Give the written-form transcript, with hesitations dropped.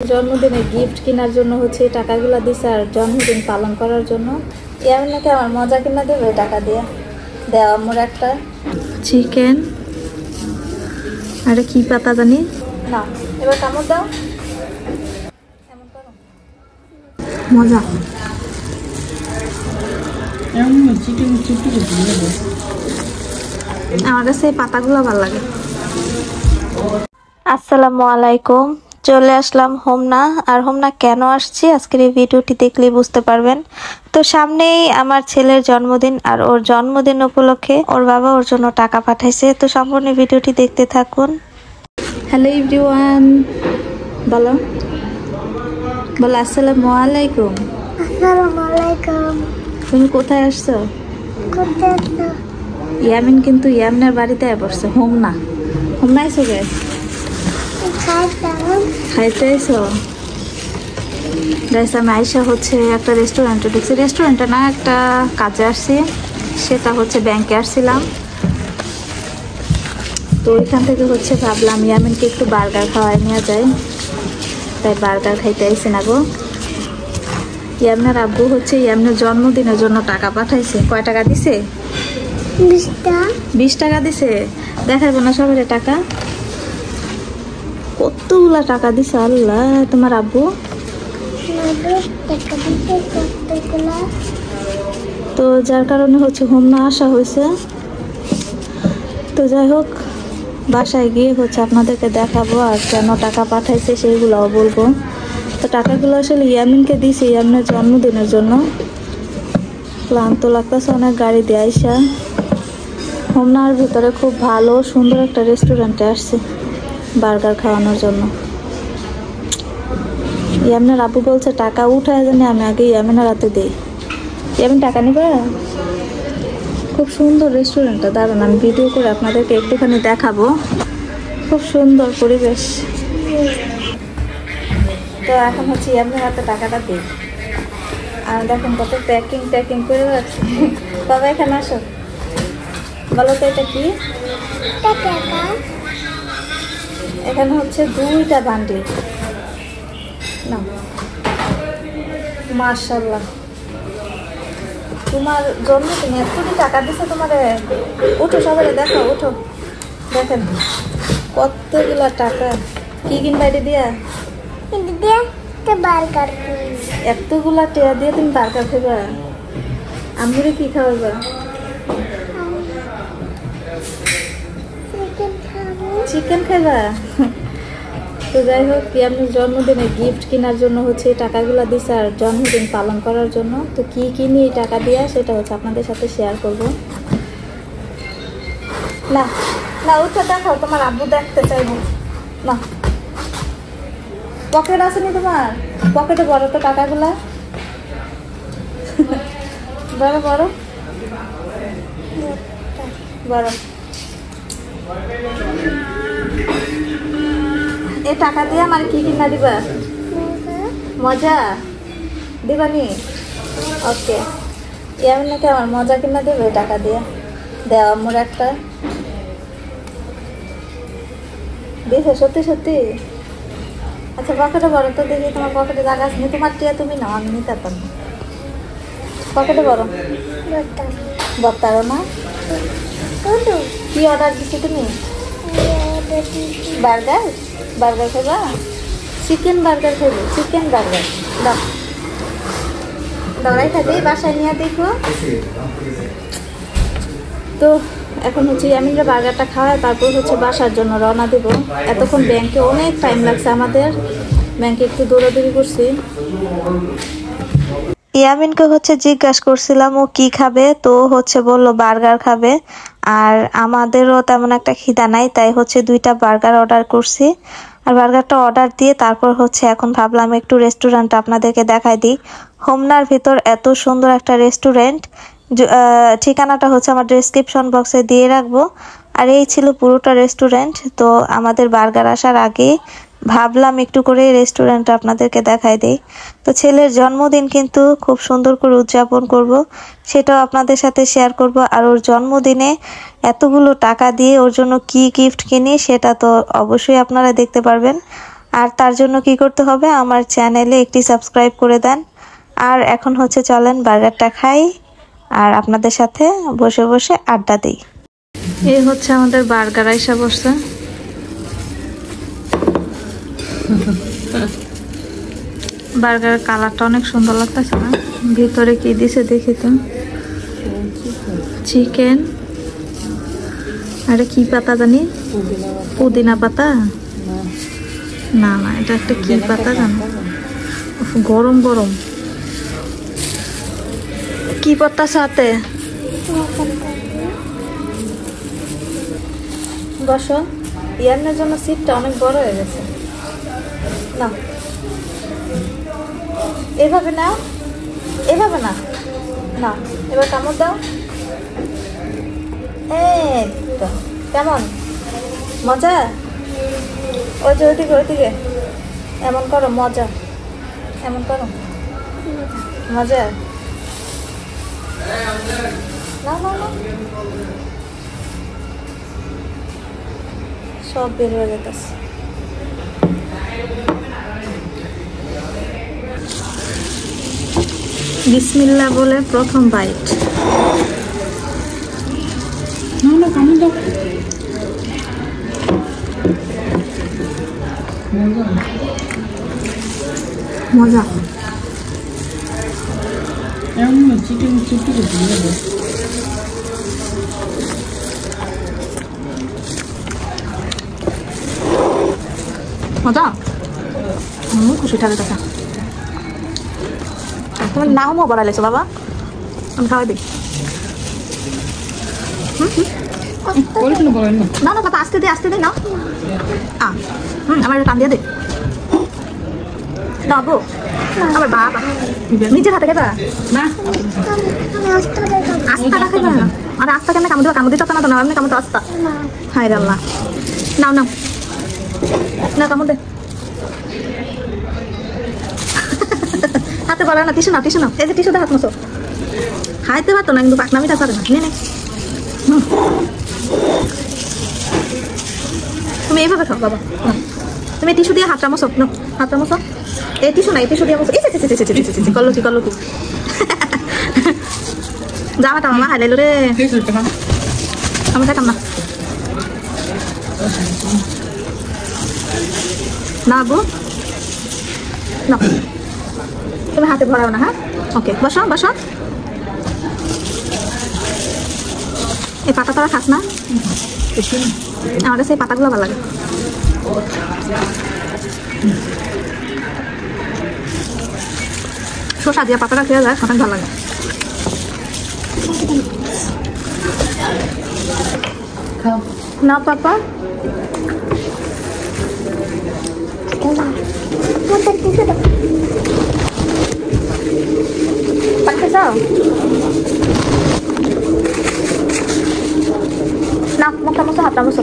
জন্মদিনে গিফট কেনার জন্য হচ্ছে টাকাগুলো দিছে আর জন্মদিন পালন করার জন্য। ইয়ামিন নাকি আমার মজা কিনা দেবে টাকা দিয়ে। দেওয়া মোর একটা চিকেন আরে কি পাতা জানি না। এবার কামড় দাও, মজা। আমার কাছে এই পাতাগুলো ভালো লাগে। আসসালামু আলাইকুম, চলে আসলাম হোমনা। আর হোমনা কেন আসছি আজকের এই ভিডিওটি দেখলেই বুঝতে পারবেন। তো সামনেই আমার ছেলের জন্মদিন, আর ওর জন্মদিন উপলক্ষে ওর বাবা ওর জন্য টাকা পাঠাইছে। তো সম্পূর্ণ ভিডিওটি দেখতে থাকুন। হ্যালো এভরিওয়ান, বলো বলো আসসালামু আলাইকুম। আসসালামু আলাইকুম। তুমি কোথায় আসছো? ইয়ামিন কিন্তু ইয়ামিনের বাড়িতে পড়ছে। হোমনা হোমনা আইসো গে? খাইতে আইসো? গাইস আমি আইসা হচ্ছে একটা রেস্টুরেন্টে দেখছি। রেস্টুরেন্টে না, একটা কাজে আসছি, সেটা হচ্ছে ব্যাংকে আসছিলাম। তো ওইখান থেকে হচ্ছে ভাবলাম ইয়ামিনকে একটু বার্গার খাওয়াই নিয়ে যায়, তাই বার্গার খাইতে আইসি না গো। ইয়ামিনের আব্বু হচ্ছে ইয়ামিনের জন্মদিনের জন্য টাকা পাঠাইছে। কয় টাকা দিছে? 20 টাকা দিছে। দেখাবো না সবাই টাকা? কতগুলা টাকা দিছে আল্লাহ তোমার আব্বু। তো যার কারণে হচ্ছে হোমনা আসা হয়েছে। তো যাই হোক, বাসায় গিয়ে হচ্ছে আপনাদেরকে দেখাবো আর কেন টাকা পাঠাইছে সেইগুলোও বলবো। তো টাকাগুলো আসলে ইয়ামিনকে দিয়েছে ইয়ামিনের জন্মদিনের জন্য। ক্লান্ত লাগতেছে অনেক গাড়ি দিয়ে আইসা। হোমনার ভিতরে খুব ভালো সুন্দর একটা রেস্টুরেন্টে আসছে বার্গার খাওয়ানোর জন্য। ইয়ামিনের আব্বু বলছে টাকা উঠায় জানি আমি আগে ইয়ামিনের হাতে দিই। ইয়ামিন টাকা নিবে? খুব সুন্দর রেস্টুরেন্টটা, দাঁড়ান আমি ভিডিও করে আপনাদেরকে একটুখানি দেখাবো। খুব সুন্দর পরিবেশ। তো এখন হচ্ছে ইয়ামিনের হাতে টাকাটা দিই। আর দেখেন কত প্যাকিং করে রাখছি। বাবা এখানে আসো, বলো তো এটা কি? এখানে হচ্ছে 2টা বান্ডিল না। মাশাআল্লাহ, তোমার জন্মদিনে এতটি টাকা দিছে তোমারে। উঠো সবাই দেখো, উঠো দেখেন কতগুলা টাকা। কি কিনবা এটা দিয়া? বার্গার। এতগুলা টাকা দিয়ে তুমি বার্গার খাইবা? আম্মুরে কি খাওয়াবা? চিকেন খাইবা? তো যাই হোক, আপনি জন্মদিনে গিফট কেনার জন্য হচ্ছে টাকাগুলো দিছে আর জন্মদিন পালন করার জন্য। তো কি কিনি এই টাকা দিয়া সেটা হচ্ছে আপনাদের সাথে শেয়ার করব। না না উঠে দেখো, তোমার আব্বু দেখতে চাইবো না। পকেট আসেনি তোমার? পকেটে বড় তো টাকাগুলা। বড় বড় বড়। এই টাকা দিয়ে আমার কি কিনা দিবা? মজা দিবানি? ওকে। ইয়ামিন নাকি আমার মজা কিনা দেবে টাকা দিয়ে। দেওয়া মোর একটা দিছে। সত্যি সত্যি? আচ্ছা পকেটে বড় তো দেখি। তোমার পকেটে জায়গা আছে? তোমার টিয়া তুমি নাও, আমি নিতে পারতাম না। পকেটে বড় বত্তারো না। কি অর্ডার দিচ্ছি তুমি? বার্গার। বার্গার খাইবা? চিকেন বার্গার খাইবো? চিকেন বার্গার দাও, দৌড়াই খাইতে বাসায় নিয়ে দেখো। তো এখন হচ্ছে ইয়ামিনরা বার্গারটা খাওয়ায় তারপর হচ্ছে বাসার জন্য রওনা দেব। এতক্ষণ ব্যাংকে অনেক টাইম লাগছে আমাদের, ব্যাংকে একটু দৌড়াদৌড়ি করছি। ইয়ামিনকে হচ্ছে জিজ্ঞাসা করছিলাম ও কি খাবে, তো হচ্ছে বললো বার্গার খাবে। আর আমাদেরও তেমন একটা খিদা নাই, তাই হচ্ছে 2টা বার্গার অর্ডার করছি। আর বার্গারটা অর্ডার দিয়ে তারপর হচ্ছে এখন ভাবলাম একটু রেস্টুরেন্ট আপনাদেরকে দেখাই দিই। হোমনার ভিতর এত সুন্দর একটা রেস্টুরেন্ট। ঠিকানাটা হচ্ছে আমার ডেসক্রিপশন বক্সে দিয়ে রাখবো। আর এই ছিল পুরোটা রেস্টুরেন্ট। তো আমাদের বার্গার আসার আগে ভাবলাম একটু করে রেস্টুরেন্টটা আপনাদেরকে দেখাই দেই। তো ছেলের জন্মদিন কিন্তু খুব সুন্দর করে উদযাপন করব, সেটাও আপনাদের সাথে শেয়ার করব। আর ওর জন্মদিনে এতগুলো টাকা দিয়ে ওর জন্য কি গিফট কিনি সেটা তো অবশ্যই আপনারা দেখতে পারবেন। আর তার জন্য কি করতে হবে, আমার চ্যানেলে একটি সাবস্ক্রাইব করে দেন। আর এখন হচ্ছে চলেন বার্গারটা খাই আর আপনাদের সাথে বসে বসে আড্ডা দিই। এই হচ্ছে আমাদের বার্গার আইসা বসছে। বার্গারের কালারটা অনেক সুন্দর লাগতেছে না? ভিতরে কি দিছে দেখি তো। চিকেন, আরে কি পাতা জানি, পুদিনা পাতা না না, এটা একটা কি পাতা জানো, গরম গরম কি পাতা সাথে। বসো, ইয়ানের জন্য সিটটা অনেক বড় হয়ে গেছে। না এভাবে না, এভাবে না, না এবার কামড় দাও। এই তো কেমন মজা, ওই যে ওইদিকে ওইদিকে এমন করো, মজা এমন করো, মজা। না না না, সব বের হয়ে যেতেছে। বিসমিল্লাহ বলে প্রথম বাইট। মজা মজা, খুশি থাকে কথা। তোমার নামও বাড়াইছো বাবা, আমি খাওয়াই দিই। না না বাবা, আসতে দে আসতে দে না। আমার টান দিয়ে দে না বো, আমার বাবা নিজের হাতে খেবা না, আস্তা খাইবা না। আর আস্তা কেন কামড় দিবা, কামড় দিতে না তো, না এমনি কামড় তো আস্তা। হায় রে আল্লাহ, নাও নাও না, কামড় দে। হাতে বলা না, টিস্যু নাও টিস্যু নাও, এই যে টিস্যু দিয়ে হাত মশো। খাইতে পারতো না কিন্তু পাকনামিটা পারে না। নে নে, তুমি এইভাবে খাও বাবা, তুমি টিস্যু দিয়ে হাতটা মশো, না হাতটা মশো। এই টিস্যু না, এই টিস্যু দিয়ে মশো। করলো কি করলো কি, জামাটা মামা হাইলাইলো রে, আমি খাইতাম না। না গো না, তুমি হাতে ভরাও না। হ্যাঁ ওকে, বসো বসো। এই পাতা তোরা খাস না? আমার কাছে এই পাতাগুলো ভালো লাগে। শসা দিয়ে পাতাটা খেয়ে যায়, অনেক ভালো লাগে। না পাপা পাখতে চাও না, মুখটা মতো হাতটা মতো।